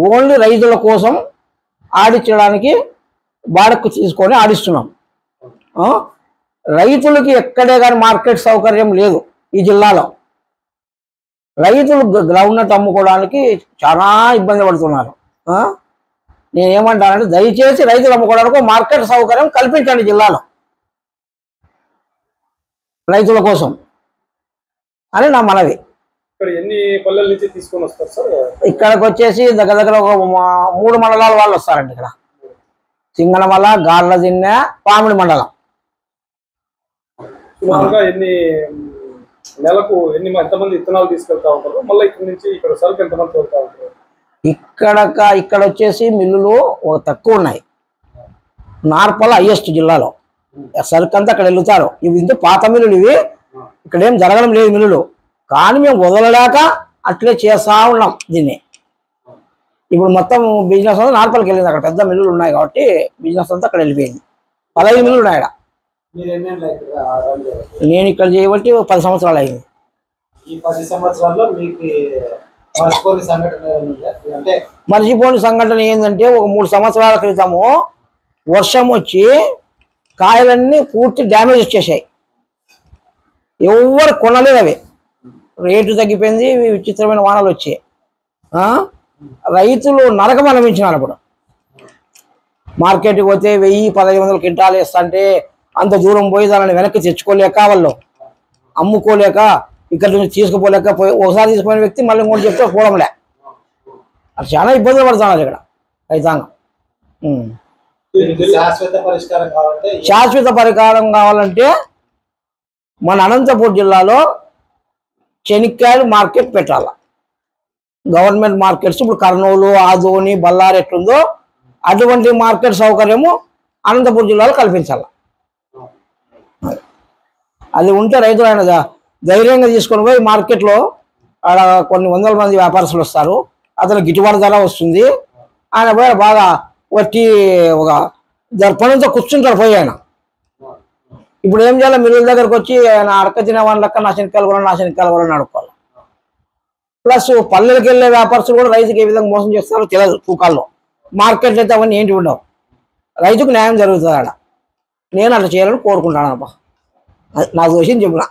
Only రైతుల కోసం ఆడించడానికి బాడకు తీసుకొని ఆడిస్తున్నాం. రైతులకి ఎక్కడే కానీ మార్కెట్ సౌకర్యం లేదు ఈ జిల్లాలో. రైతులు గ్రౌండ్నట్ అమ్ముకోవడానికి చాలా ఇబ్బంది పడుతున్నారు. నేనేమంటానంటే దయచేసి రైతులు అమ్ముకోవడానికి మార్కెట్ సౌకర్యం కల్పించండి జిల్లాలో రైతుల కోసం అని నా మనవి. ఇక్కడికి వచ్చేసి దగ్గర ఒక 3 మండలాల వాళ్ళు వస్తారండి. ఇక్కడ సింగనమల, గార్లదిన్నె, పామిడి మండలం. నెలకు ఎంతమంది విత్తనాలు తీసుకెళ్తా ఉంటారు? మళ్ళీ ఇక్కడ నుంచి ఇక్కడ సరుకు ఎంతమంది తోలుతా ఉంటారు? ఇక్కడ వచ్చేసి మిల్లులు తక్కువ ఉన్నాయి. నార్పల హైయెస్ట్ జిల్లాలో. సరుకు అంతా అక్కడ వెళ్తారు. ఇవి ఇంత పాత మిల్లులు, ఇవి ఇక్కడ ఏం జరగడం లేదు మిల్లులు. కానీ మేము వదలలేక అట్లే చేస్తా ఉన్నాం దీన్ని. ఇప్పుడు మొత్తం బిజినెస్ అంతా నార్పల్కి వెళ్ళింది. అక్కడ పెద్ద మిల్లులు ఉన్నాయి కాబట్టి బిజినెస్ అంతా అక్కడ వెళ్ళిపోయింది. 15 మిల్లులు ఉన్నాయి అక్కడ. నేను ఇక్కడ చేయబట్టి 10 సంవత్సరాలు అయింది. ఈ 10 సంవత్సరాల్లో మీకు మర్చిపోని సంఘటన ఏంటంటే, ఒక 3 సంవత్సరాల క్రితము వర్షం వచ్చి కాయలన్నీ పూర్తి డ్యామేజ్ వచ్చేసాయి. ఎవరు కొనలేదు. అవి రేటు తగ్గిపోయింది. విచిత్రమైన వానలు వచ్చాయి. రైతులు నరకం అనిపించినారు. అప్పుడు మార్కెట్కి పోతే 1000-1500 క్వింటాలు వేస్తుంటే అంత దూరం పోయి దానిని వెనక్కి తెచ్చుకోలేక, వాళ్ళు అమ్ముకోలేక, ఇక్కడ నుంచి తీసుకుపోలేక, ఒకసారి తీసుకుపోయిన వ్యక్తి మళ్ళీ ఇంకోటి చెప్తే పోవడంలే. అది చాలా ఇబ్బందులు పడుతున్నారు ఇక్కడ రైతాంగం. శాశ్వత పరిష్కారం కావాలంటే మన అనంతపూర్ జిల్లాలో చెనిక్కాయలు మార్కెట్ పెట్టాల. గవర్నమెంట్ మార్కెట్స్ ఇప్పుడు కర్నూలు, ఆదోని, బళ్ళారి ఎట్లుందో అటువంటి మార్కెట్ సౌకర్యము అనంతపూర్ జిల్లాలో కల్పించాల. అది ఉంటే రైతులు ఆయన ధైర్యంగా తీసుకొని పోయి మార్కెట్లో ఆడ కొన్ని వందల మంది వ్యాపారస్తులు వస్తారు. అతను గిట్టుబాటు ధర వస్తుంది. ఆయన పోయి బాగా వచ్చి ఒక దర్పణంతో కూర్చుంటారు పోయి ఆయన. ఇప్పుడు ఏం చేయాలి? మిల్లుల దగ్గరకు వచ్చి ఆయన అడక తినే వాళ్ళ లెక్క నా శనక్కాయలు కూడా అడుక్కోవాలి. ప్లస్ పల్లెలకు వెళ్ళే వ్యాపారస్తులు కూడా రైతుకి ఏ విధంగా మోసం చేస్తారో తెలియదు. తూకాల్లో మార్కెట్లు అయితే అవన్నీ ఏంటి ఉండవు. రైతుకు న్యాయం జరుగుతుంది ఆడ. నేను అట్లా చేయాలని కోరుకుంటాను. అబ్బా నాకు దోషం చెప్పిన.